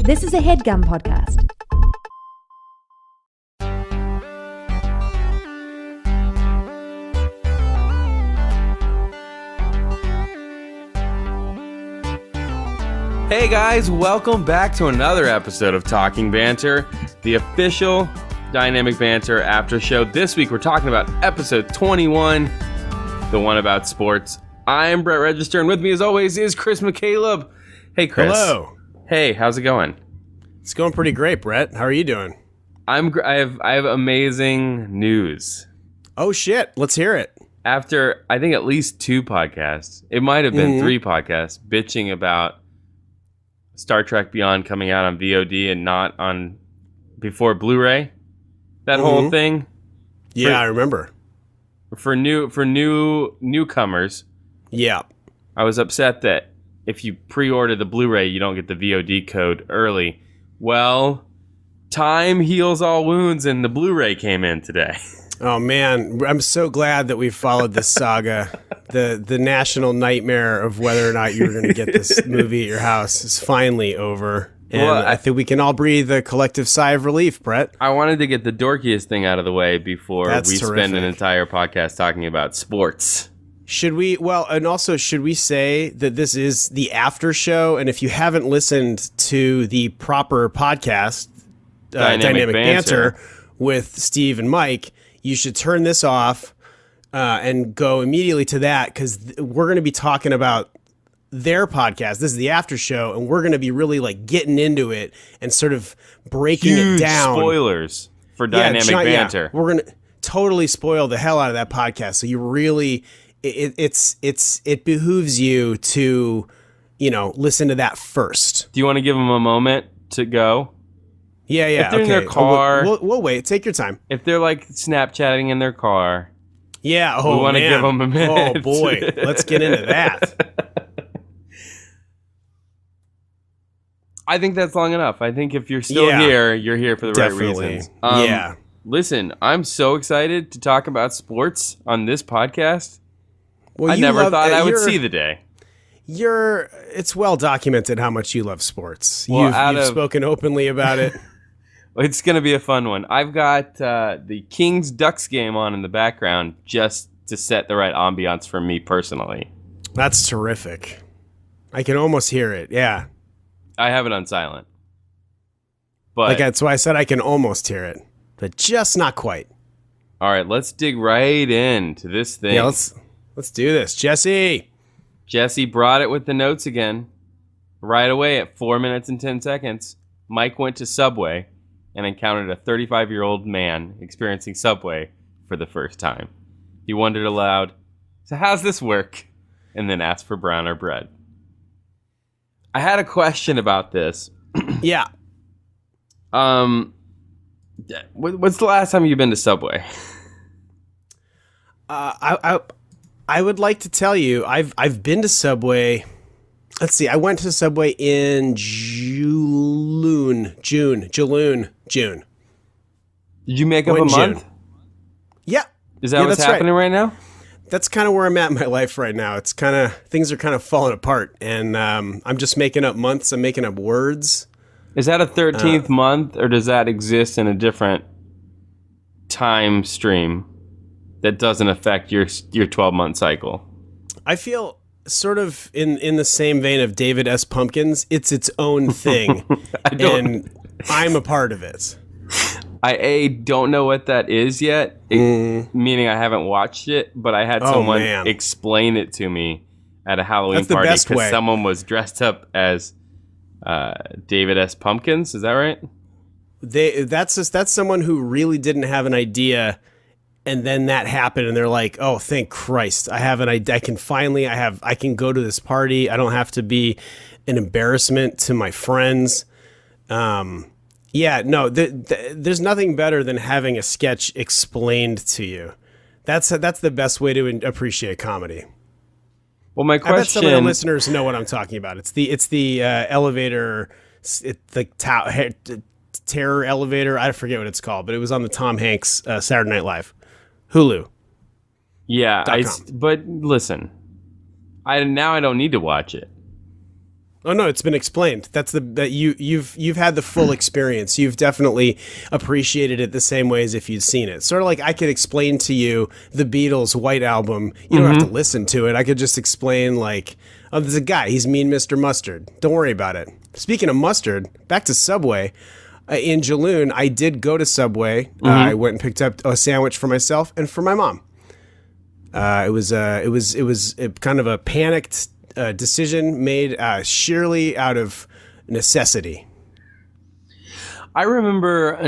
This is a HeadGum podcast. Hey guys, welcome back to another episode of Talking Banter, the official Dynamic Banter after show. This week we're talking about episode 21, the one about sports. I'm Brett Register, and with me as always is Chris McCaleb. Hey Chris. Hello. Hey, how's it going? It's going pretty great, Brett. How are you doing? I have amazing news. Oh shit, let's hear it. After I think at least 2 podcasts, it might have been 3 podcasts, bitching about Star Trek Beyond coming out on VOD and not on before Blu-ray. That whole thing. Yeah, I remember. For newcomers. Yeah. I was upset that if you pre-order the Blu-ray, you don't get the VOD code early. Well, time heals all wounds, and the Blu-ray came in today. Oh man, I'm so glad that we followed this saga. The national nightmare of whether or not you were going to get this movie at your house is finally over. And well, I think we can all breathe a collective sigh of relief, Brett. I wanted to get the dorkiest thing out of the way before spend an entire podcast talking about sports. Should we say that this is the after show? And if you haven't listened to the proper podcast, Dynamic Banter with Steve and Mike, you should turn this off and go immediately to that, because we're going to be talking about their podcast. This is the after show, and we're going to be really like getting into it and sort of breaking it down. Spoilers for Dynamic Banter. Yeah, we're going to totally spoil the hell out of that podcast. So you really, it behooves you to, listen to that first. Do you want to give them a moment to go? Yeah. If they're in their car. We'll wait. Take your time. If they're like Snapchatting in their car. Yeah. We want to give them a minute. Oh boy. Let's get into that. I think that's long enough. I think if you're still here, you're here for the right reasons. Yeah. Listen, I'm so excited to talk about sports on this podcast. Well, I never thought I would see the day. It's well documented how much you love sports. Well, you've spoken openly about it. It's going to be a fun one. I've got the Kings-Ducks game on in the background just to set the right ambiance for me personally. That's terrific. I can almost hear it, yeah. I have it on silent. But that's why I said I can almost hear it, but just not quite. All right, let's dig right into this thing. Yeah, let's do this. Jesse brought it with the notes again. Right away at 4 minutes and 10 seconds, Mike went to Subway and encountered a 35-year-old man experiencing Subway for the first time. He wondered aloud, "So how's this work?" and then asked for browner bread. I had a question about this. Yeah. What's the last time you've been to Subway? I would like to tell you, I've been to Subway. Let's see. I went to Subway in June. Did you make up a month? Yeah. Is that what's happening right now? That's kind of where I'm at in my life right now. It's things are kind of falling apart, and I'm just making up months. I'm making up words. Is that a 13th month, or does that exist in a different time stream that doesn't affect your 12-month cycle? I feel sort of in the same vein of David S. Pumpkins. It's its own thing, and I'm a part of it. I don't know what that is yet, meaning I haven't watched it, but I had someone explain it to me at a Halloween party because someone was dressed up as David S. Pumpkins. Is that right? That's someone who really didn't have an idea, and then that happened, and they're like, "Oh, thank Christ! I have an idea. I can go to this party. I don't have to be an embarrassment to my friends." Yeah, no, there's nothing better than having a sketch explained to you. That's the best way to appreciate comedy. Well, my question, I bet some of the listeners know what I'm talking about. It's the elevator, terror elevator. I forget what it's called, but it was on the Tom Hanks Saturday Night Live, Hulu. Yeah, but listen, I don't need to watch it. Oh no, it's been explained. That's that you've had the full experience. You've definitely appreciated it the same way as if you'd seen it. Sort of like I could explain to you the Beatles' White Album. You don't have to listen to it. I could just explain like, oh, there's a guy. He's Mean Mr. Mustard. Don't worry about it. Speaking of mustard, back to Subway. In Jaloon, I did go to Subway. I went and picked up a sandwich for myself and for my mom. It was kind of a panicked decision made sheerly out of necessity. I remember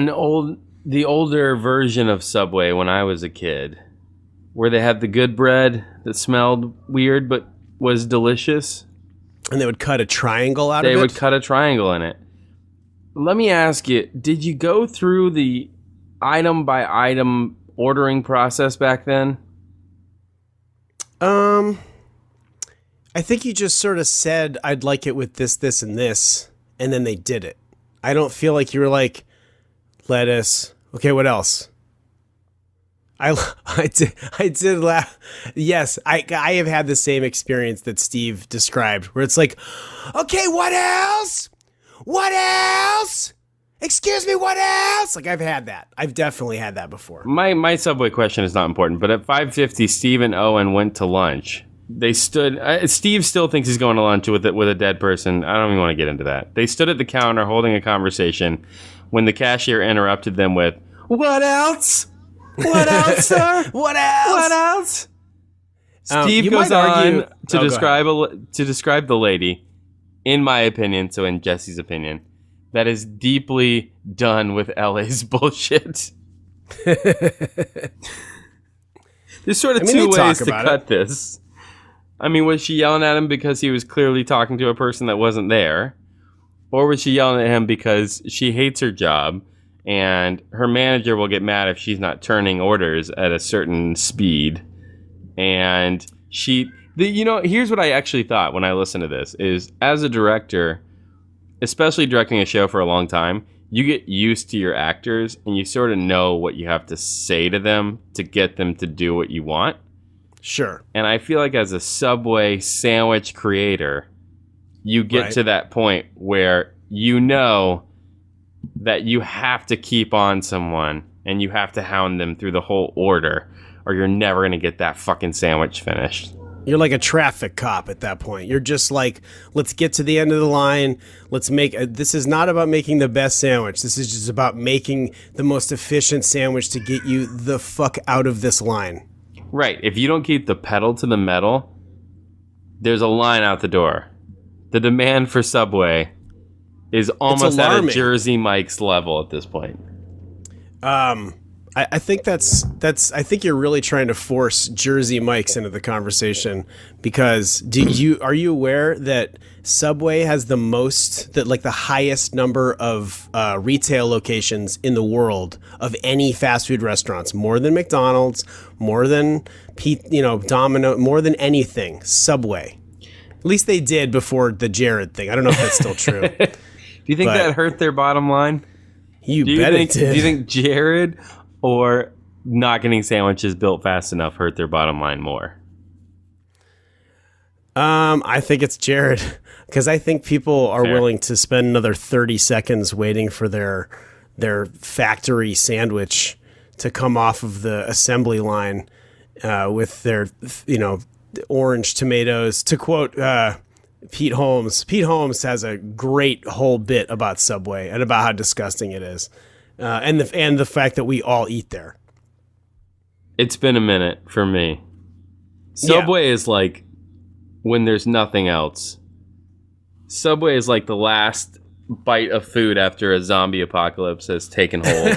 the older version of Subway when I was a kid, where they had the good bread that smelled weird but was delicious. And they would cut a triangle out of it? They would cut a triangle in it. Let me ask you, did you go through the item by item ordering process back then? I think you just sort of said, I'd like it with this, this, and this, and then they did it. I don't feel like you were like, lettuce. Okay, what else? I did laugh. Yes, I have had the same experience that Steve described, where it's like, okay, what else? What else? Excuse me, what else? Like, I've had that. I've definitely had that before. My Subway question is not important, but at 5:50, Steve and Owen went to lunch. They stood. Steve still thinks he's going to lunch with a dead person. I don't even want to get into that. They stood at the counter holding a conversation when the cashier interrupted them with, "What else? What else, sir? What else? What else?" Steve goes on to describe the lady, in my opinion, so in Jesse's opinion, that is deeply done with LA's bullshit. There's sort of two ways to cut this. I mean, was she yelling at him because he was clearly talking to a person that wasn't there? Or was she yelling at him because she hates her job and her manager will get mad if she's not turning orders at a certain speed? And here's what I actually thought when I listened to this is, as a director, especially directing a show for a long time, you get used to your actors and you sort of know what you have to say to them to get them to do what you want. Sure. And I feel like as a Subway sandwich creator, you get to that point where you know that you have to keep on someone and you have to hound them through the whole order or you're never going to get that fucking sandwich finished. You're like a traffic cop at that point. You're just like, let's get to the end of the line. Let's make this is not about making the best sandwich. This is just about making the most efficient sandwich to get you the fuck out of this line. Right. If you don't keep the pedal to the metal, there's a line out the door. The demand for Subway is almost at a Jersey Mike's level at this point. I think I think you're really trying to force Jersey Mike's into the conversation, because are you aware that Subway has the highest number of retail locations in the world of any fast food restaurants, more than McDonald's, more than Domino, more than anything. Subway. At least they did before the Jared thing. I don't know if that's still true. Do you think that hurt their bottom line? You bet it did. Do you think Jared or not getting sandwiches built fast enough hurt their bottom line more? I think it's Jared, because I think people are willing to spend another 30 seconds waiting for their factory sandwich to come off of the assembly line with their orange tomatoes. To quote Pete Holmes. Pete Holmes has a great whole bit about Subway and about how disgusting it is, and the fact that we all eat there. It's been a minute for me. Subway is like when there's nothing else. Subway is like the last bite of food after a zombie apocalypse has taken hold.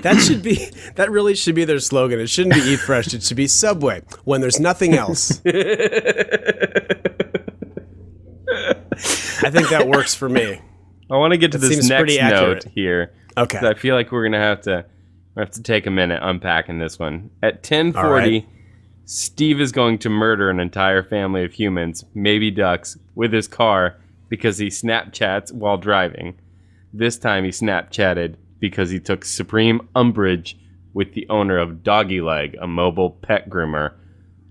That really should be their slogan. It shouldn't be Eat Fresh. It should be Subway when there's nothing else. I think that works for me. I want to get to this next note here. Okay. I feel like we're going to have to take a minute unpacking this one. At 10:40, Steve is going to murder an entire family of humans, maybe ducks, with his car because he Snapchats while driving. This time he Snapchatted because he took supreme umbrage with the owner of Doggy Leg, a mobile pet groomer,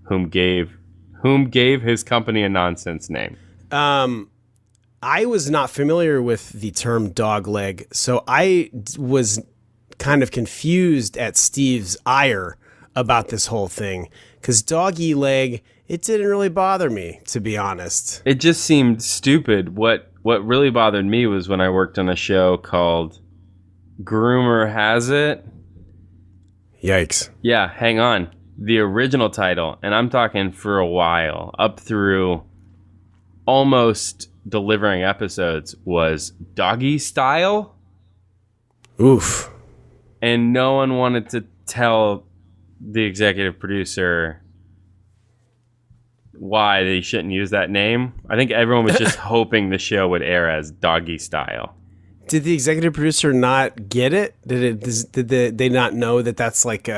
whom gave his company a nonsense name. I was not familiar with the term dog leg, so I was kind of confused at Steve's ire about this whole thing. Because doggy leg, it didn't really bother me, to be honest. It just seemed stupid. What really bothered me was when I worked on a show called Groomer Has It. Yikes. Yeah, hang on. The original title, and I'm talking for a while, up through almost delivering episodes, was Doggy Style. Oof. And no one wanted to tell the executive producer why they shouldn't use that name. I think everyone was just hoping the show would air as Doggy Style. Did the executive producer not get it? Did they not know that that's like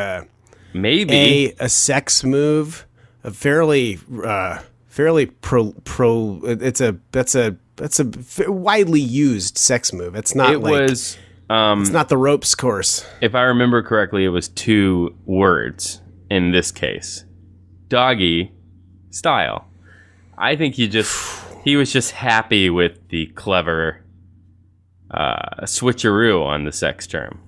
maybe a sex move? A fairly pro. That's a widely used sex move. It's not. It's not the ropes course. If I remember correctly, it was 2 words in this case. Doggy Style. I think he was just happy with the clever switcheroo on the sex term.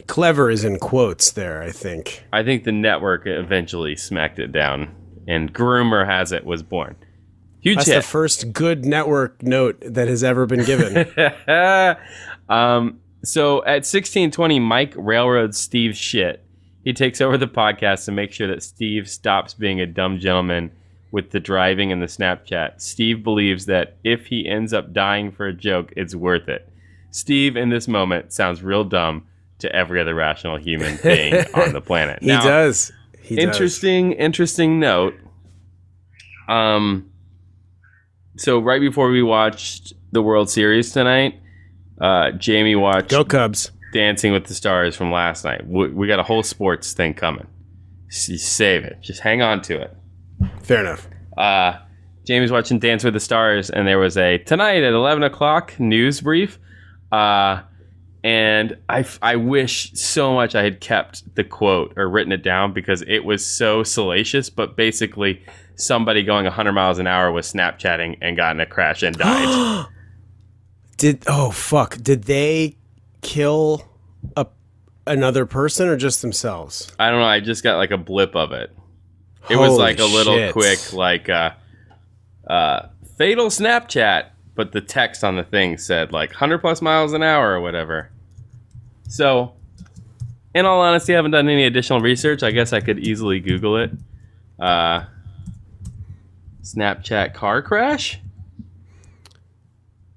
Clever is in quotes there, I think. I think the network eventually smacked it down, and Groomer Has It was born. Huge That's hit. The first good network note that has ever been given. So at 16:20, Mike railroads Steve's shit. He takes over the podcast to make sure that Steve stops being a dumb gentleman with the driving and the Snapchat. Steve believes that if he ends up dying for a joke, it's worth it. Steve, in this moment, sounds real dumb to every other rational human being on the planet. He does. Interesting note. So right before we watched the World Series tonight, Jamie watched Go Cubs. Dancing with the Stars from last night. We got a whole sports thing coming. Save it. Just hang on to it. Fair enough. Jamie's watching Dance with the Stars, and there was a tonight at 11 o'clock news brief. And I wish so much I had kept the quote or written it down because it was so salacious. But basically, somebody going 100 miles an hour was Snapchatting and got in a crash and died. Did they kill another person or just themselves? I don't know. I just got like a blip of it. It was like a little quick, like fatal Snapchat, but the text on the thing said like 100 plus miles an hour or whatever. So, in all honesty, I haven't done any additional research. I guess I could easily Google it. Snapchat car crash?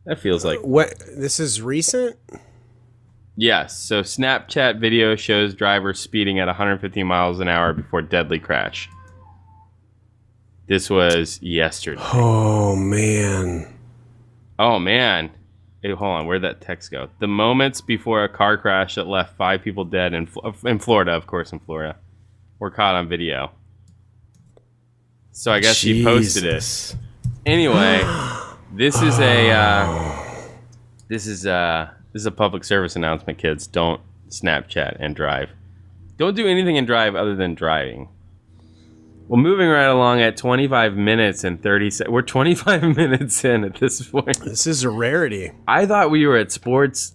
That feels like... What? This is recent? Yes. So, Snapchat video shows driver speeding at 150 miles an hour before deadly crash. This was yesterday. Oh, man. Hey, hold on. Where'd that text go? The moments before a car crash that left 5 people dead in Florida, of course, in Florida, were caught on video. So I guess he posted it. Anyway, this is a public service announcement, kids. Don't Snapchat and drive. Don't do anything and drive other than driving. Well, moving right along at 25 minutes and 30 seconds. We're 25 minutes in at this point. This is a rarity. I thought we were at sports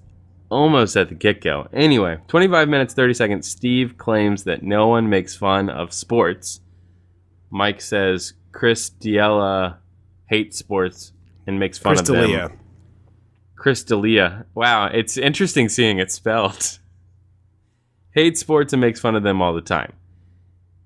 almost at the get-go. Anyway, 25 minutes, 30 seconds. Steve claims that no one makes fun of sports. Mike says Chris D'Elia hates sports and makes fun of them. Chris D'Elia. Wow, it's interesting seeing it spelled. Hates sports and makes fun of them all the time.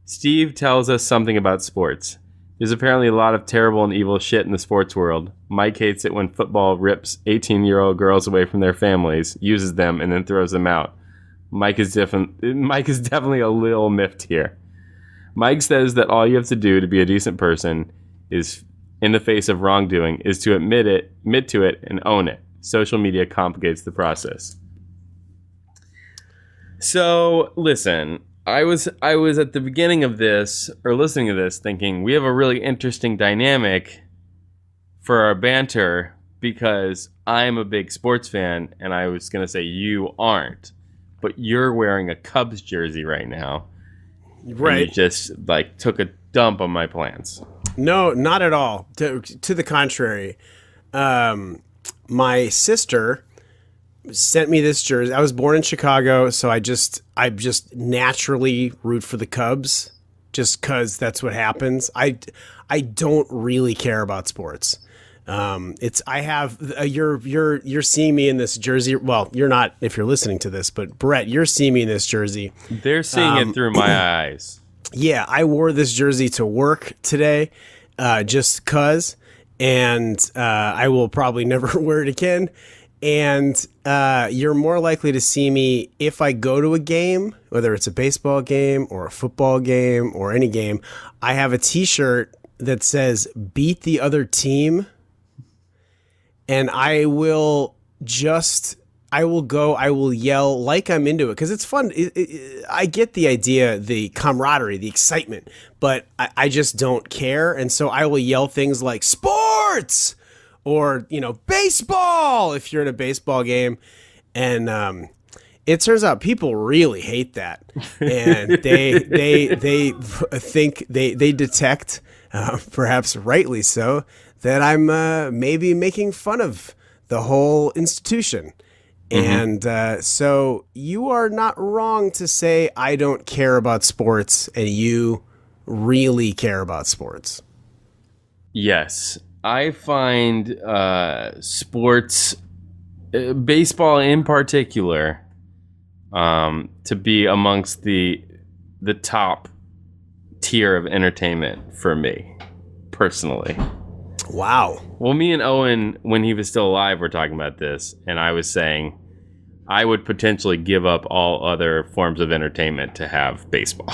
Steve tells us something about sports. There's apparently a lot of terrible and evil shit in the sports world. Mike hates it when football rips 18-year-old girls away from their families, uses them, and then throws them out. Mike is definitely a little miffed here. Mike says that all you have to do to be a decent person is, in the face of wrongdoing, is to admit to it, and own it. Social media complicates the process. So, listen, I was at the beginning of this, or listening to this, thinking we have a really interesting dynamic for our banter because I'm a big sports fan, and I was going to say you aren't, but you're wearing a Cubs jersey right now. Right. You just like took a dump on my plans. No, not at all. To the contrary. my sister sent me this jersey. I was born in Chicago, so I just naturally root for the Cubs just because that's what happens. I don't really care about sports. You're seeing me in this jersey. Well, you're not if you're listening to this, but Brett, you're seeing me in this jersey. They're seeing it through my eyes. Yeah, I wore this jersey to work today, just cause, and I will probably never wear it again. And you're more likely to see me if I go to a game, whether it's a baseball game or a football game or any game. I have a T-shirt that says "Beat the other team," and I will yell like I'm into it because it's fun. I get the idea, the camaraderie, the excitement, but I just don't care, and so I will yell things like "Sports!" or, baseball if you're at a baseball game. And it turns out people really hate that. And they think they detect, perhaps rightly so, that I'm maybe making fun of the whole institution. Mm-hmm. And so you are not wrong to say I don't care about sports and you really care about sports. Yes. I find sports, baseball in particular, to be amongst the top tier of entertainment for me, personally. Wow. Well, me and Owen, when he was still alive, were talking about this, and I was saying I would potentially give up all other forms of entertainment to have baseball.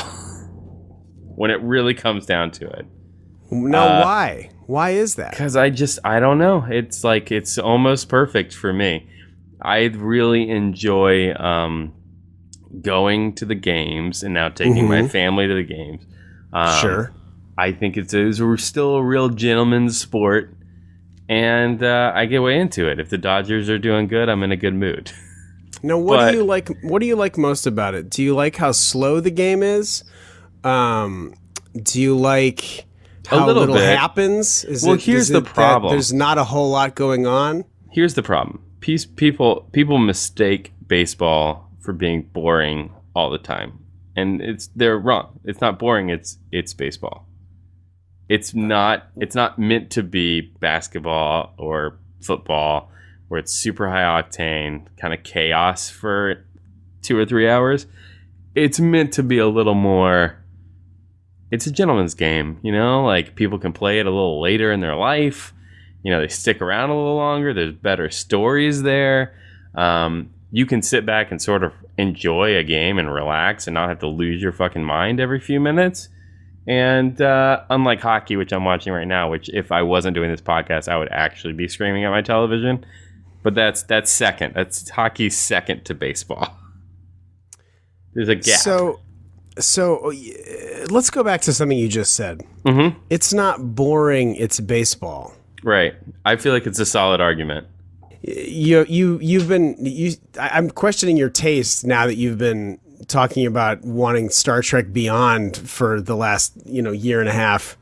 When it really comes down to it. Now, why? Why is that? Because I don't know. It's like, it's almost perfect for me. I really enjoy going to the games and now taking my family to the games. Sure. I think we're still a real gentleman's sport, and I get way into it. If the Dodgers are doing good, I'm in a good mood. Now, what do you like? What do you like most about it? Do you like how slow the game is? Do you like how little happens? Here's the problem. There's not a whole lot going on. Here's the problem. People mistake baseball for being boring all the time, and they're wrong. It's not boring. It's baseball. It's not meant to be basketball or football, where it's super high octane, kind of chaos for 2 or 3 hours. It's meant to be a little more. It's a gentleman's game, like people can play it a little later in their life. They stick around a little longer. There's better stories there. You can sit back and sort of enjoy a game and relax and not have to lose your fucking mind every few minutes. And unlike hockey, which I'm watching right now, which if I wasn't doing this podcast, I would actually be screaming at my television. But that's second. That's hockey's second to baseball. There's a gap. So let's go back to something you just said. Mm-hmm. It's not boring. It's baseball. Right. I feel like it's a solid argument. I'm questioning your taste now that you've been talking about wanting Star Trek Beyond for the last, year and a half.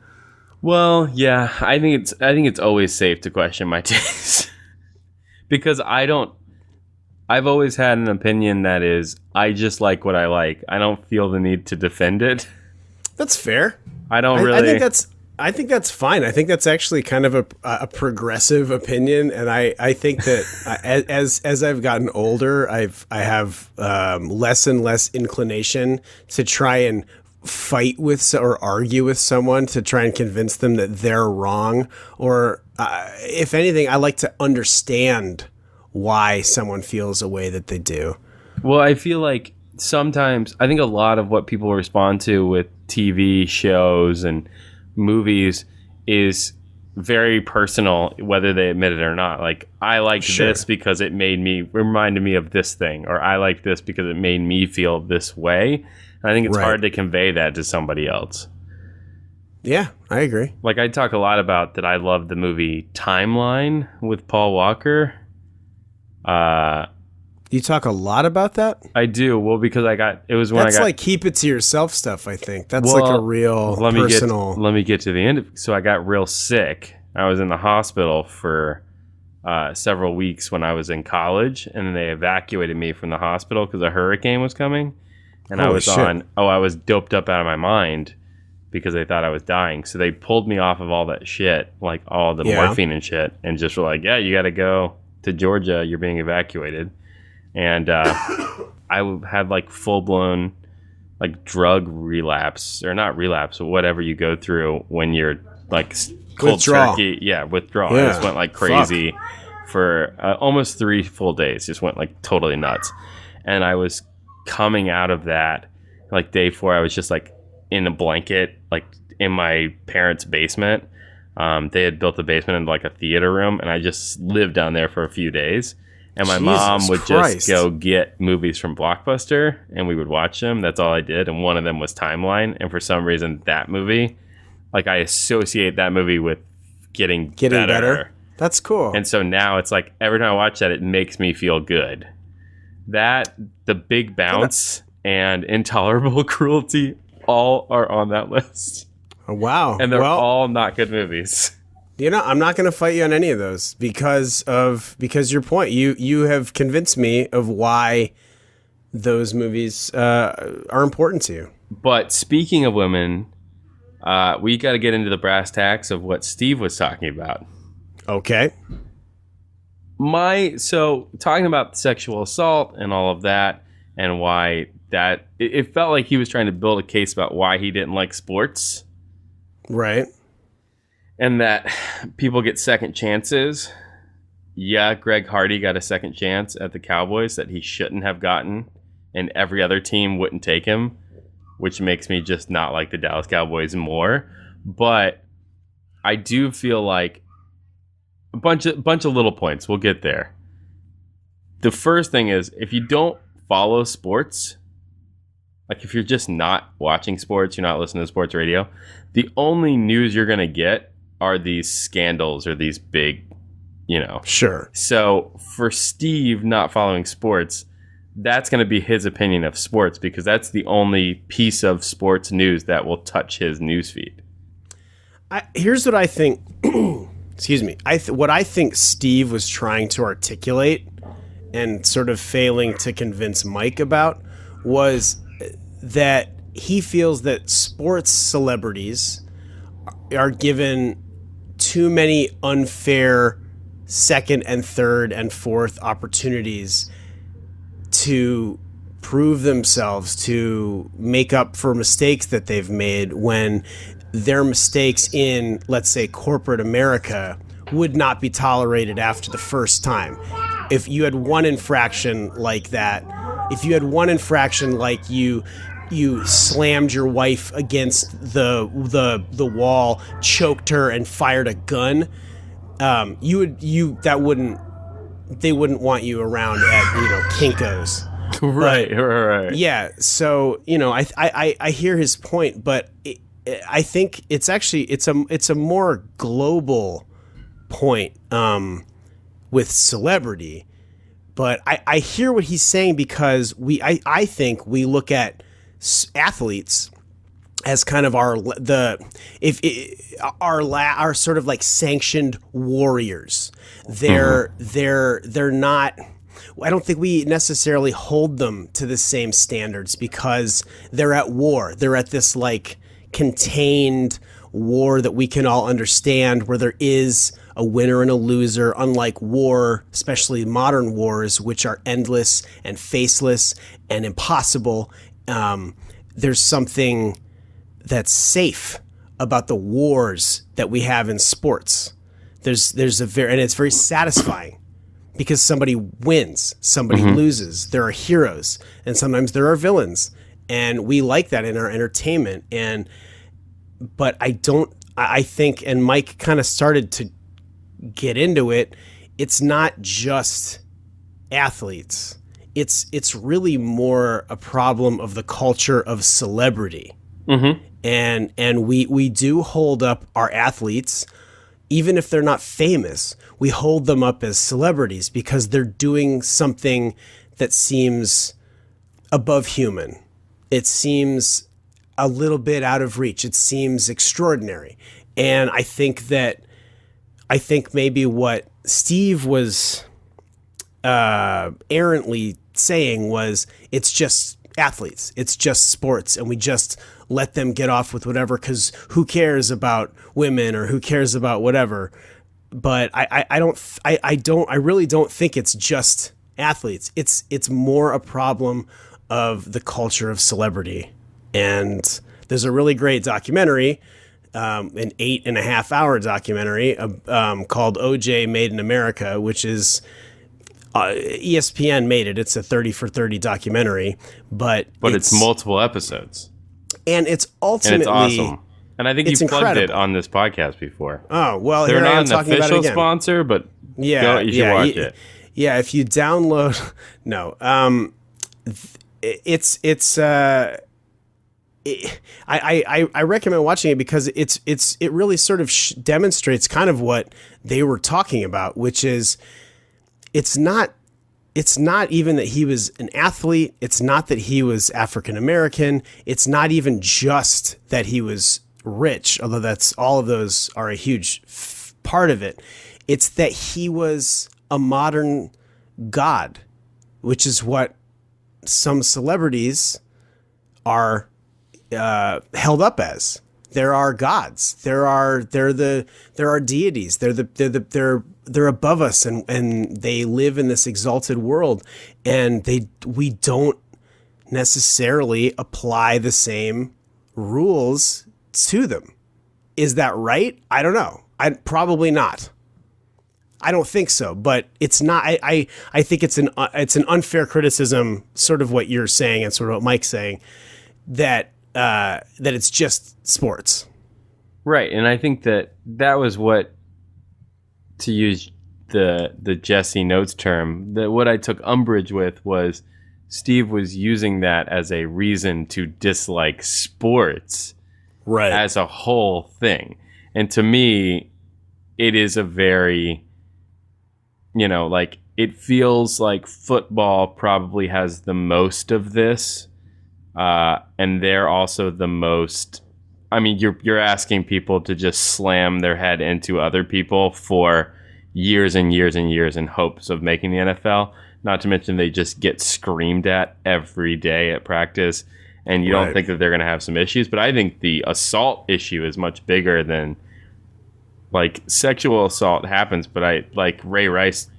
Well, yeah, I think it's always safe to question my taste because I've always had an opinion that is, I just like what I like. I don't feel the need to defend it. That's fair. I think that's fine. I think that's actually kind of a progressive opinion, and I think that as I've gotten older, I have less and less inclination to try and fight with or argue with someone to try and convince them that they're wrong, or if anything, I like to understand why someone feels a way that they do. Well, I feel like sometimes, I think a lot of what people respond to with TV shows and movies is very personal, whether they admit it or not. Like, I liked this because it reminded me of this thing, or I like this because it made me feel this way. And I think it's hard to convey that to somebody else. Yeah, I agree. Like, I talk a lot about that I love the movie Timeline with Paul Walker. You talk a lot about that? I do. Well, because that's like keep it to yourself stuff, I think. That's like a real personal. Let me get to the end of it. So I got real sick. I was in the hospital for several weeks when I was in college, and then they evacuated me from the hospital because a hurricane was coming, and I was doped up out of my mind because they thought I was dying. So they pulled me off of all that shit, like all the morphine and shit, and just were like, yeah, you got to go to Georgia. You're being evacuated. And I had like full-blown like drug relapse, or not relapse, but whatever you go through when you're like cold turkey. Yeah, withdrawal. I just went like crazy for almost 3 full days. Just went like totally nuts. And I was coming out of that, like day 4, I was just like in a blanket, like in my parents' basement. They had built the basement into like a theater room, and I just lived down there for a few days. And my mom would just go get movies from Blockbuster, and we would watch them. That's all I did. And one of them was Timeline. And for some reason, that movie, like I associate that movie with getting better. That's cool. And so now it's like every time I watch that, it makes me feel good. That, The Big Bounce, and Intolerable Cruelty all are on that list. Oh, wow. And they're all not good movies. You know, I'm not going to fight you on any of those because your point. You have convinced me of why those movies are important to you. But speaking of women, we got to get into the brass tacks of what Steve was talking about. Okay. So talking about sexual assault and all of that, and why that it felt like he was trying to build a case about why he didn't like sports. Right. And that people get second chances. Yeah, Greg Hardy got a second chance at the Cowboys that he shouldn't have gotten, and every other team wouldn't take him, which makes me just not like the Dallas Cowboys more. But I do feel like a bunch of little points. We'll get there. The first thing is, if you don't follow sports, like if you're just not watching sports, you're not listening to sports radio, the only news you're going to get are these scandals or these big, Sure. So for Steve not following sports, that's going to be his opinion of sports, because that's the only piece of sports news that will touch his newsfeed. Here's what I think. Excuse me. What I think Steve was trying to articulate and sort of failing to convince Mike about was that he feels that sports celebrities are given too many unfair second and third and fourth opportunities to prove themselves, to make up for mistakes that they've made, when their mistakes in, let's say, corporate America would not be tolerated after the first time. If you had one infraction like that, like you slammed your wife against the wall, choked her, and fired a gun, they wouldn't want you around at Kinko's. Right. Yeah. So I hear his point, but I think it's actually it's a more global point with celebrity. But I hear what he's saying, because I think we look at athletes as kind of our sort of like sanctioned warriors. They're not. I don't think we necessarily hold them to the same standards, because they're at war. They're at this like contained war that we can all understand, where there is a winner and a loser, unlike war, especially modern wars, which are endless and faceless and impossible. There's something that's safe about the wars that we have in sports. And it's very satisfying, because somebody wins, somebody loses. There are heroes, and sometimes there are villains, and we like that in our entertainment. But I think, and Mike kind of started to get into it, it's not just athletes. It's really more a problem of the culture of celebrity. And we do hold up our athletes, even if they're not famous, we hold them up as celebrities because they're doing something that seems above human. It seems a little bit out of reach. It seems extraordinary. And I think that I think maybe what Steve was errantly saying was it's just athletes, it's just sports, and we just let them get off with whatever because who cares about women or who cares about whatever. But I really don't think it's just athletes. It's more a problem of the culture of celebrity. And there's a really great documentary, an 8.5 hour documentary called OJ Made in America, which is ESPN made it. It's a 30 for 30 documentary, but it's multiple episodes, and it's ultimately awesome. And I think you plugged incredible. It on this podcast before. Oh, well, they're here I am not an talking about it official again. sponsor, but you should watch it. Yeah, if you download, I recommend watching it because it really sort of demonstrates kind of what they were talking about, which is it's not even that he was an athlete. It's not that he was African American. It's not even just that he was rich, although all of those are a huge part of it. It's that he was a modern god, which is what some celebrities are held up as. There are gods. There are deities. They're above us, and they live in this exalted world, and we don't necessarily apply the same rules to them. Is that right? I don't know. Probably not. I don't think so, but it's not. I think it's an unfair criticism, sort of what you're saying and sort of what Mike's saying, that it's just sports. Right, and I think that was what, to use the Jesse Notes term, that what I took umbrage with was Steve was using that as a reason to dislike sports, right, as a whole thing. And to me, it is a very, it feels like football probably has the most of this, and they're also the most. I mean, you're asking people to just slam their head into other people for years and years and years in hopes of making the NFL. Not to mention they just get screamed at every day at practice, and you don't think that they're going to have some issues. But I think the assault issue is much bigger than, sexual assault happens. But Ray Rice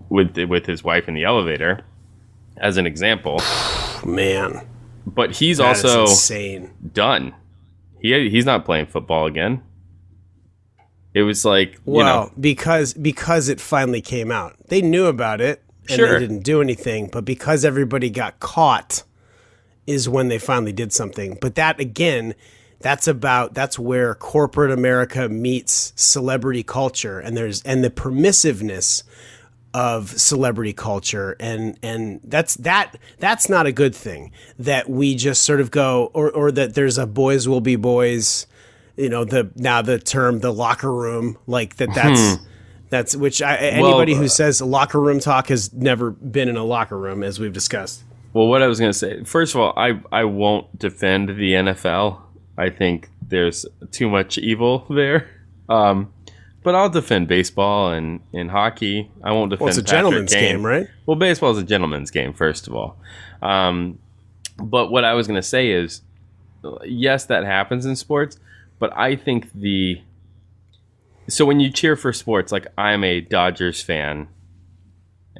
with his wife in the elevator as an example. Man. But he's that also is insane. Done. He's not playing football again. It was because it finally came out. They knew about it and they didn't do anything, but because everybody got caught is when they finally did something. But that, again, that's where corporate America meets celebrity culture, and the permissiveness of celebrity culture, and that's not a good thing, that we just sort of go, or that there's a boys will be boys, the term, the locker room, that's which anybody who says locker room talk has never been in a locker room, as we've discussed. Well, what I was going to say, first of all, I won't defend the NFL. I think there's too much evil there. But I'll defend baseball and hockey. I won't defend. Well, it's a gentleman's game, right? Well, baseball is a gentleman's game, first of all. But what I was going to say is, yes, that happens in sports. But I think so when you cheer for sports, I'm a Dodgers fan.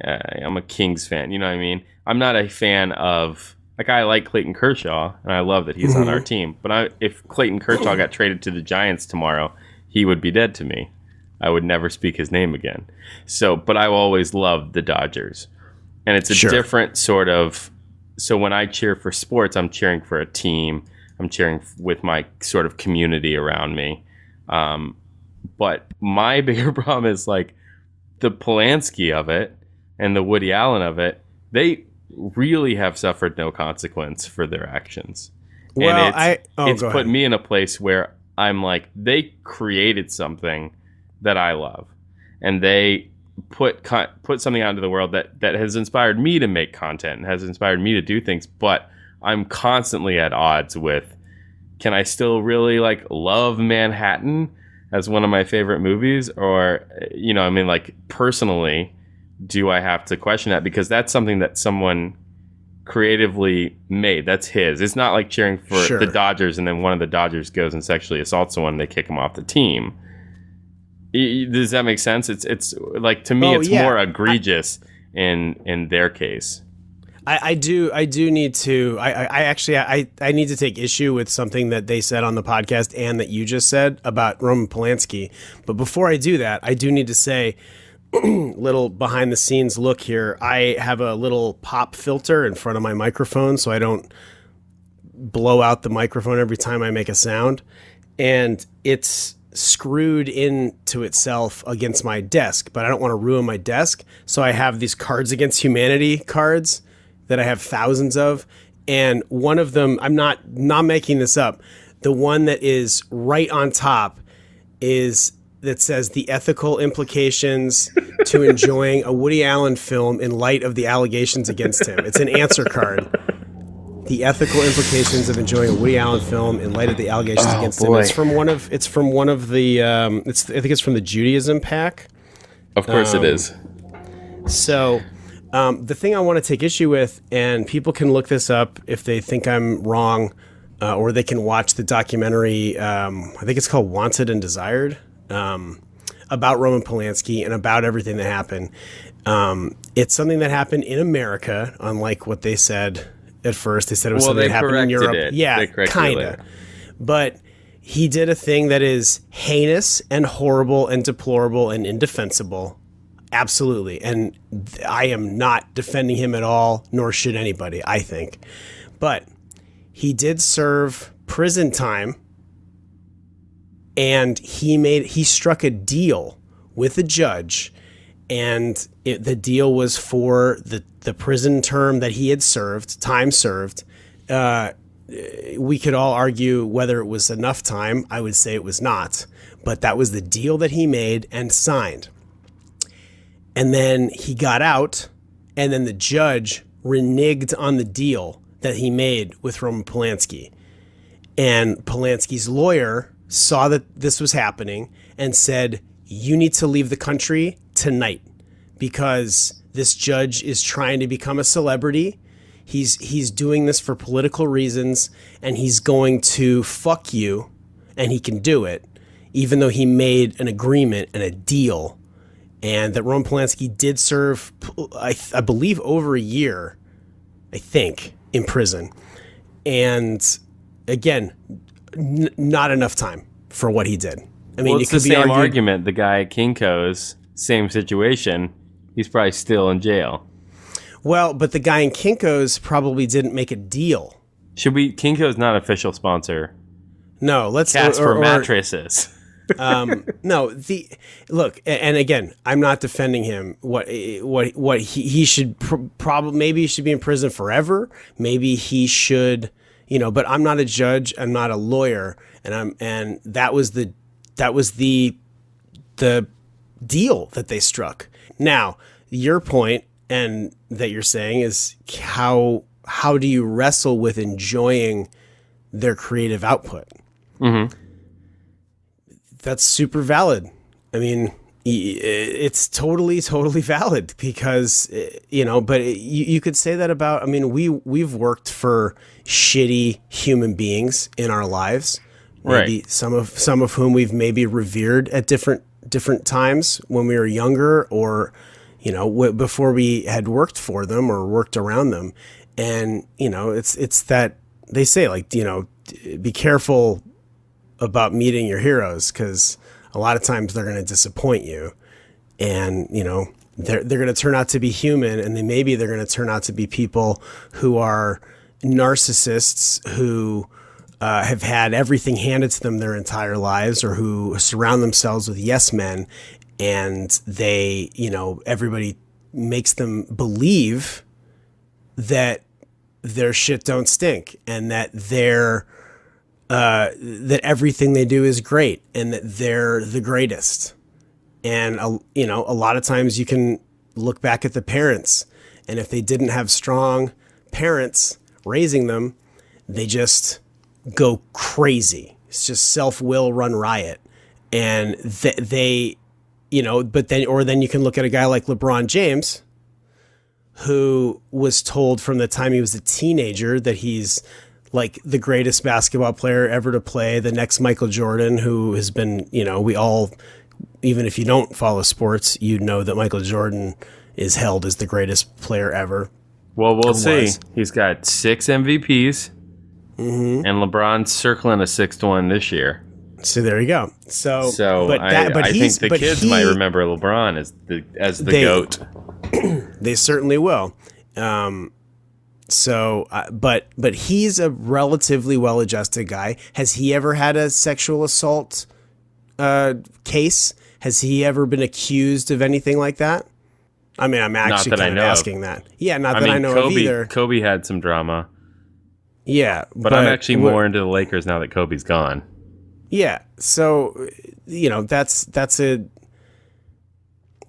I'm a Kings fan. You know what I mean? I'm not a fan of, I like Clayton Kershaw, and I love that he's on our team. But if Clayton Kershaw got traded to the Giants tomorrow, he would be dead to me. I would never speak his name again. But I always loved the Dodgers. And it's a different sort of, so when I cheer for sports, I'm cheering for a team. I'm cheering with my sort of community around me. But my bigger problem is the Polanski of it and the Woody Allen of it. They really have suffered no consequence for their actions. Well, and it's put me in a place where I'm they created something that I love, and they put something out into the world that has inspired me to make content and has inspired me to do things. But I'm constantly at odds with, can I still really love Manhattan as one of my favorite movies, or I mean, like, personally, do I have to question that? Because that's something that someone creatively made. That's his. It's not like cheering for the Dodgers and then one of the Dodgers goes and sexually assaults someone and they kick him off the team. Does that make sense? It's like, to me, it's more egregious in their case. I do need to. I need to take issue with something that they said on the podcast and that you just said about Roman Polanski. But before I do that, I do need to say, little behind the scenes look here. I have a little pop filter in front of my microphone so I don't blow out the microphone every time I make a sound, and it's screwed into itself against my desk, but I don't want to ruin my desk, so I have these Cards Against Humanity cards that I have thousands of, and one of them, I'm not making this up, the one that is right on top that says the ethical implications to enjoying a Woody Allen film in light of the allegations against him. It's an answer card. The ethical implications of enjoying a Woody Allen film in light of the allegations against him. It's from one of the I think it's from the Judaism pack. Of course it is. So the thing I want to take issue with, and people can look this up if they think I'm wrong, or they can watch the documentary, I think it's called Wanted and Desired, about Roman Polanski and about everything that happened. It's something that happened in America, unlike what they said at first. They said it was something that happened in Europe. It. Yeah, kind of. But he did a thing that is heinous and horrible and deplorable and indefensible. Absolutely. And I am not defending him at all, nor should anybody, I think. But he did serve prison time, and he struck a deal with a judge, and the deal was for the prison term that he had served, time served. We could all argue whether it was enough time. I would say it was not, but that was the deal that he made and signed. And then he got out, and then the judge reneged on the deal that he made with Roman Polanski. And Polanski's lawyer saw that this was happening and said, you need to leave the country tonight because this judge is trying to become a celebrity. He's doing this for political reasons, and he's going to fuck you, and he can do it, even though he made an agreement and a deal. And that Roman Polanski did serve, I believe, over a year, I think, in prison. And again, not enough time for what he did. I mean, it's the same argument. The guy at Kinko's, same situation. He's probably still in jail. Well, but the guy in Kinko's probably didn't make a deal. Kinko's not an official sponsor. No, let's Cats for mattresses. No, look, and again, I'm not defending him. What he should probably, maybe he should be in prison forever. Maybe he should, but I'm not a judge. I'm not a lawyer, and that was the deal that they struck. Now, your point, and that you're saying, is how do you wrestle with enjoying their creative output? Mm-hmm. That's super valid. I mean, it's totally valid because, but you could say that about, I mean, we've worked for shitty human beings in our lives. Maybe right. Some of whom we've maybe revered at different times when we were younger, or, before we had worked for them or worked around them. And, it's that they say, like, be careful about meeting your heroes, because a lot of times they're going to disappoint you, and they're going to turn out to be human, and they're going to turn out to be people who are narcissists who have had everything handed to them their entire lives, or who surround themselves with yes men, and they, everybody makes them believe that their shit don't stink, and that that everything they do is great, and that they're the greatest. And, a lot of times you can look back at the parents, and if they didn't have strong parents raising them, they just go crazy. It's just self-will run riot. and they, but then you can look at a guy like LeBron James, who was told from the time he was a teenager that he's like the greatest basketball player ever to play, the next Michael Jordan, who has been, we all, even if you don't follow sports, that Michael Jordan is held as the greatest player ever. Well, we'll see. He's got 6 MVPs, and LeBron's circling a 6th one this year. So there you go. So I think the kids might remember LeBron as the GOAT. They certainly will. But he's a relatively well-adjusted guy. Has he ever had a sexual assault case? Has he ever been accused of anything like that? I mean, I'm actually kind of asking that. Yeah, not that I know of either. Kobe had some drama. Yeah. But I'm actually more into the Lakers now that Kobe's gone. Yeah. So, that's a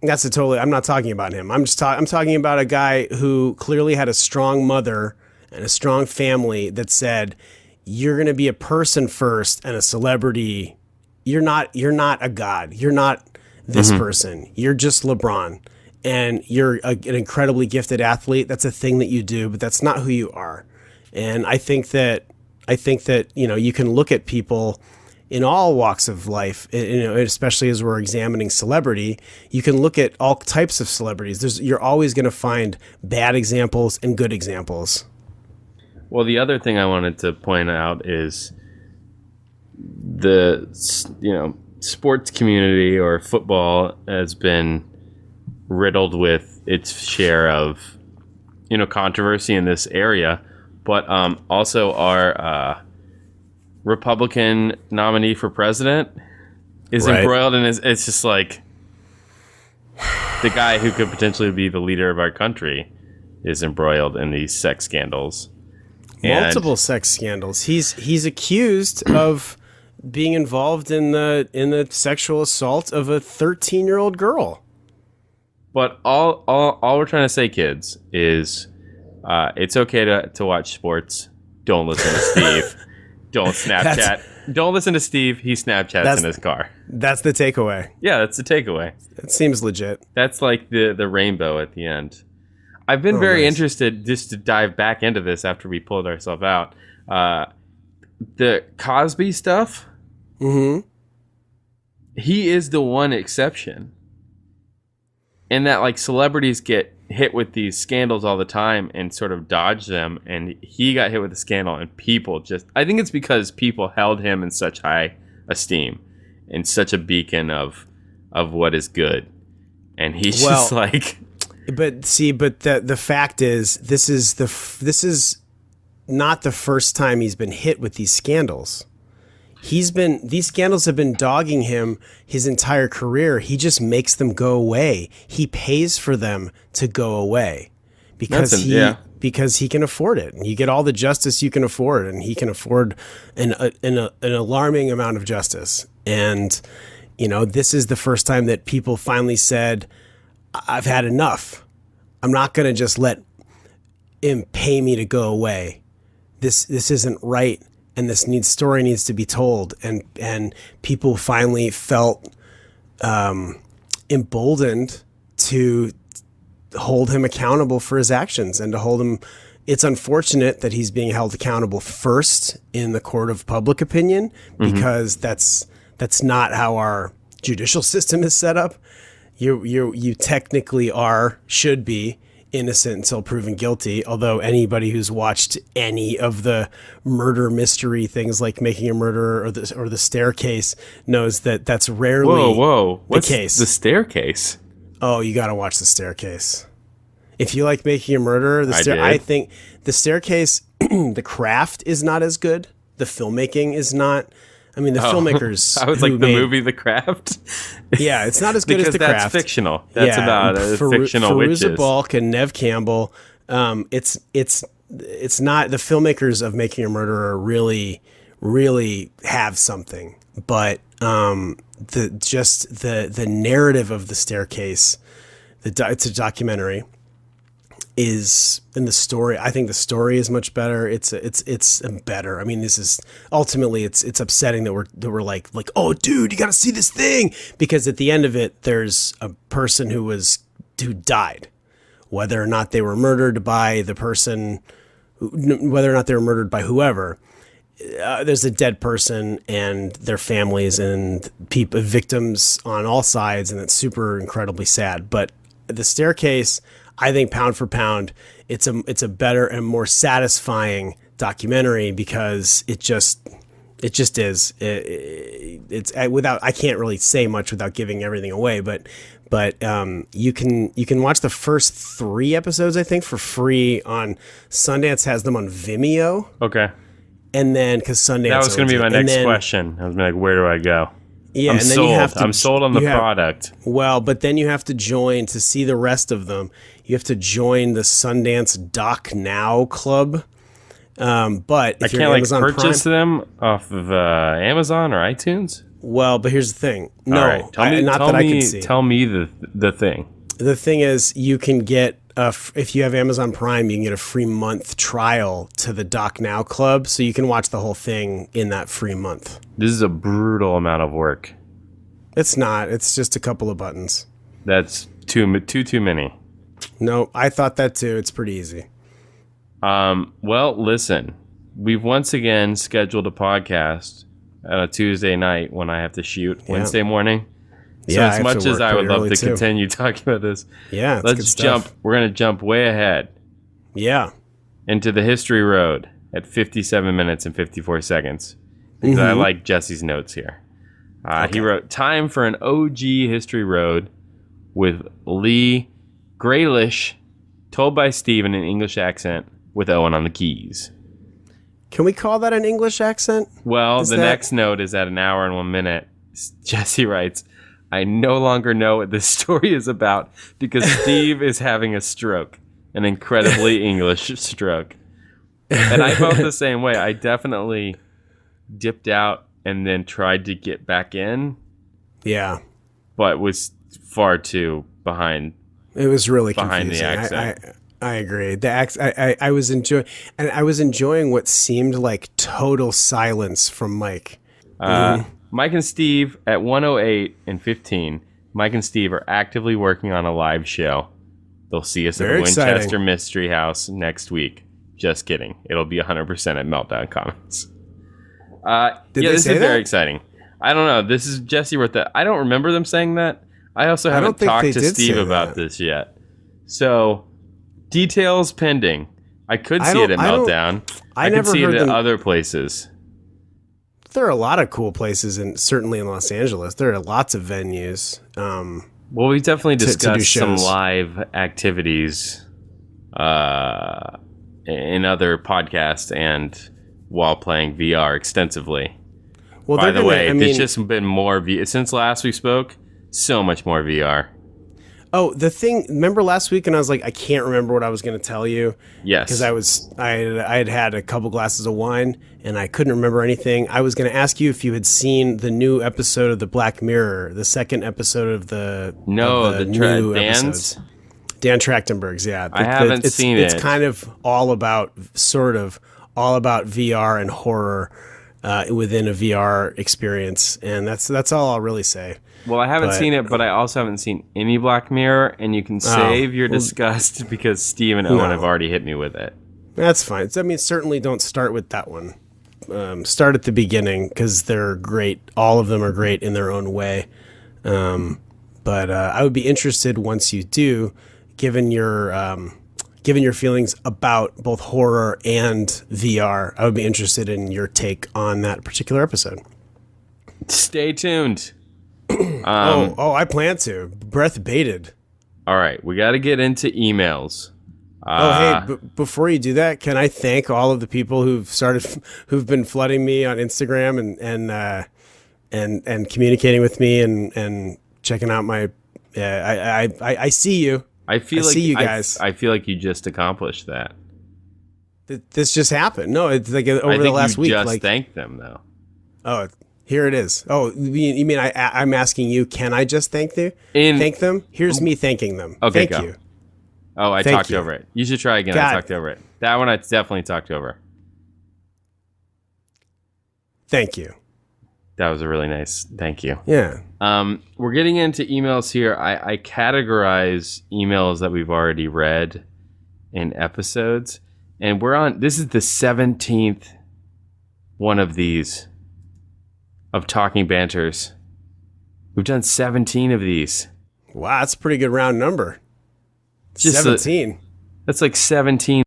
totally, I'm not talking about him. I'm talking about a guy who clearly had a strong mother and a strong family that said, you're going to be a person first and a celebrity. You're not a god. You're not this person. You're just LeBron, and you're an incredibly gifted athlete. That's a thing that you do, but that's not who you are. And I think that, you can look at people in all walks of life, especially as we're examining celebrity, you can look at all types of celebrities. You're always going to find bad examples and good examples. Well, the other thing I wanted to point out is the, sports community or football has been riddled with its share of, controversy in this area, but also our Republican nominee for president is embroiled in it's just like the guy who could potentially be the leader of our country is embroiled in these sex scandals. Multiple sex scandals. He's accused of being involved in the sexual assault of a 13-year-old girl. But all we're trying to say, kids, is it's okay to watch sports. Don't listen to Steve. Don't Snapchat. Don't listen to Steve. He Snapchats in his car. That's the takeaway. Yeah, that's the takeaway. It seems legit. That's like the rainbow at the end. I've been very interested, just to dive back into this after we pulled ourselves out. The Cosby stuff. Mm-hmm. He is the one exception. In that, like, celebrities get hit with these scandals all the time and sort of dodge them, and he got hit with a scandal, and people I think it's because people held him in such high esteem and such a beacon of what is good, and he's just like. But the fact is, this is not the first time he's been hit with these scandals. These scandals have been dogging him his entire career. He just makes them go away. He pays for them to go away because he can afford it. And you get all the justice you can afford, and he can afford an alarming amount of justice. And, this is the first time that people finally said, I've had enough. I'm not going to just let him pay me to go away. This isn't right. And this story needs to be told, and people finally felt emboldened to hold him accountable for his actions and to hold him. It's unfortunate that he's being held accountable first in the court of public opinion, because that's not how our judicial system is set up. You technically should be innocent until proven guilty, although anybody who's watched any of the murder mystery things like Making a Murderer or the Staircase knows that that's rarely the case. The Staircase? Oh, you got to watch The Staircase. If you like Making a Murderer, I think The Staircase, the craft is not as good. The filmmaking is not. I mean, the filmmakers. I was like, the movie The Craft? Yeah, it's not as good as The Craft. That's fictional. That's about fictional witches. Fairuza Balk and Nev Campbell. It's not. The filmmakers of Making a Murderer really have something. But the narrative of The Staircase, it's a documentary, is in the story. I think the story is much better. It's better. I mean, this is ultimately it's upsetting that we're like, oh dude, you got to see this thing, because at the end of it, there's a person who died, whether or not they were murdered by the person, whether or not they were murdered by whoever. There's a dead person and their families and victims on all sides, and it's super incredibly sad. But The Staircase, I think, pound for pound, it's a better and more satisfying documentary, because it just is. It's without, I can't really say much without giving everything away, but you can watch the first 3 episodes, I think, for free on Sundance. Has them on Vimeo. Okay. And then, because Sundance, that was going to be my next question. I was like, where do I go? Yeah, I'm sold. I'm sold on the product. Well, but then you have to join to see the rest of them. You have to join the Sundance Doc Now Club. But if I can't Amazon purchase them off of Amazon or iTunes. Well, but here's the thing. No, right. I can see. Tell me the thing. The thing is, you can get if you have Amazon Prime, you can get a free month trial to the Doc Now Club, so you can watch the whole thing in that free month. This is a brutal amount of work. It's not. It's just a couple of buttons. That's too many. No, I thought that too. It's pretty easy. Well, listen, we've once again scheduled a podcast on a Tuesday night when I have to shoot Wednesday morning. So as much as I would love to continue talking about this, let's jump. We're going to jump way ahead. Yeah. Into the History Road at 57 minutes and 54 seconds. Because I like Jesse's notes here. He wrote, time for an OG History Road with Lee Graylish, told by Steve in an English accent with Owen on the keys. Can we call that an English accent? Well, next note is at 1 hour and 1 minute. Jesse writes, I no longer know what this story is about because Steve is having a stroke, an incredibly English stroke. And I felt the same way. I definitely dipped out and then tried to get back in. Yeah. But was far too behind. It was really behind confusing. The accent. I agree. I was enjoying what seemed like total silence from Mike. Mike and Steve at 1:08 and 15. Mike and Steve are actively working on a live show. They'll see us at the Winchester Mystery House next week. Just kidding. It'll be 100% at Meltdown Comics. This is very exciting. I don't know. This is Jesse wrote that. I don't remember them saying that. I also haven't talked to Steve about this yet. So, details pending. I could see it at Meltdown. I could see it at other places. There are a lot of cool places, and certainly in Los Angeles, there are lots of venues. Well, we definitely discussed some live activities in other podcasts and while playing VR extensively. Well, by the way, there's just been more since last we spoke. So much more VR. Oh, the thing. Remember last week, and I was like, I can't remember what I was going to tell you. Yes, because I had had a couple glasses of wine, and I couldn't remember anything. I was going to ask you if you had seen the new episode of the Black Mirror, the second episode of the new episodes. Dan Trachtenberg's. Yeah, I haven't seen it. It's kind of all about VR and horror within a VR experience, and that's all I'll really say. Well, I haven't seen it, but I also haven't seen any Black Mirror, and you can save your disgust because Steve and Owen have already hit me with it. That's fine. I mean, certainly don't start with that one. Start at the beginning because they're great. All of them are great in their own way. But I would be interested once you do, given your feelings about both horror and VR. I would be interested in your take on that particular episode. Stay tuned. I plan to. Breath bated. All right, we got to get into emails. Before you do that, can I thank all of the people who've been flooding me on Instagram and communicating with me and checking out my. I see you. I see you guys. I feel like you just accomplished that. This just happened. No, it's like over the last week. I think you just thanked them though. Oh. Here it is. Oh, you mean I'm asking you, can I just thank them? Here's me thanking them. Okay, Thank you. Oh, I Thank talked you. over it. You should try again. God. I talked over it. That one I definitely talked over. Thank you. That was a really nice thank you. Yeah. We're getting into emails here. I categorize emails that we've already read in episodes. And this is the 17th one of these of Talking Banters. We've done 17 of these. Wow, that's a pretty good round number. Just 17. That's like 17.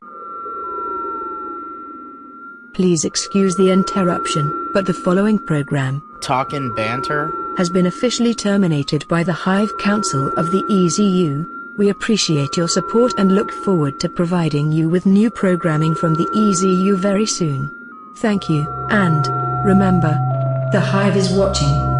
Please excuse the interruption, but the following program, Talkin' Banter, has been officially terminated by the Hive Council of the EZU. We appreciate your support and look forward to providing you with new programming from the EZU very soon. Thank you, and remember, the Hive is watching.